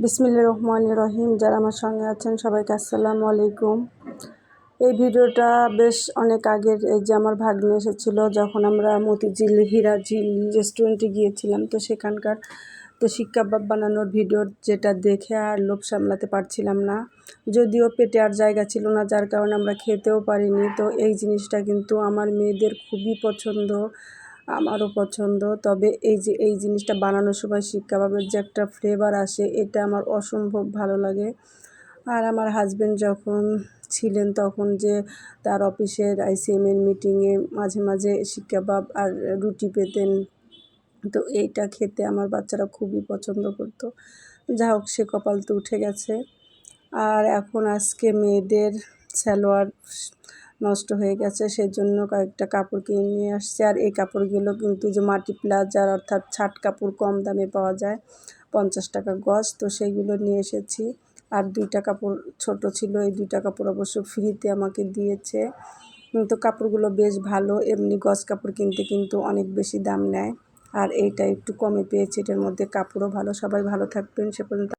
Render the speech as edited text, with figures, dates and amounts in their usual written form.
বিসমিল্লাহির রহমানির রহিম। যারা আমার সঙ্গে আছেন সবাইকে আসসালামু আলাইকুম। এই ভিডিওটা বেশ অনেক আগের। এই যে আমার ভাগ্নে এসেছিল যখন আমরা মতিঝিল হীরাঝিল রেস্টুরেন্টে গিয়েছিলাম, তো সেখানকার শিক কাবাব বানানোর ভিডিও যেটা দেখে আর লোভ সামলাতে পারছিলাম না। যদিও পেটে আর জায়গা ছিল না, যার কারণে আমরা খেতেও পারিনি। তো এই জিনিসটা কিন্তু আমার মেয়েদের খুবই পছন্দ, আমারও পছন্দ। তবে এই জিনিসটা বানানোর সময় শিক কাবাবের যে একটা ফ্লেভার আসে, এটা আমার অসম্ভব ভালো লাগে। আর আমার হাজব্যান্ড যখন ছিলেন তখন যে তার অফিসের আইসিএমের মিটিংয়ে মাঝে মাঝে শিক কাবাব আর রুটি পেতেন, তো এইটা খেতে আমার বাচ্চারা খুবই পছন্দ করতো। যা হোক, সে কপাল তো উঠে গেছে। আর এখন আজকে মেয়েদের সালোয়ার নষ্ট হয়ে গেছে, সেজন্য কয়েকটা কাপড় কিনে নিয়ে আসছে। আর এই কাপড়গুলো কিন্তু যে মাটি প্লাজার অর্থাৎ ছাট কাপড় কম দামে পাওয়া যায়, 50 টাকা গজ, তো সেইগুলো নিয়ে এসেছি। আর 2টা কাপড় ছোট ছিল, এই 2টা কাপড় অবশ্য ফ্রিতে আমাকে দিয়েছে। তো কাপড়গুলো বেশ ভালো। এমনি গজ কাপড় কিনতে কিন্তু অনেক বেশি দাম নেয়, আর এইটা একটু কমে পেয়েছি। এটার মধ্যে কাপড়ও ভালো। সবাই ভালো থাকবেন। সে পর্যন্ত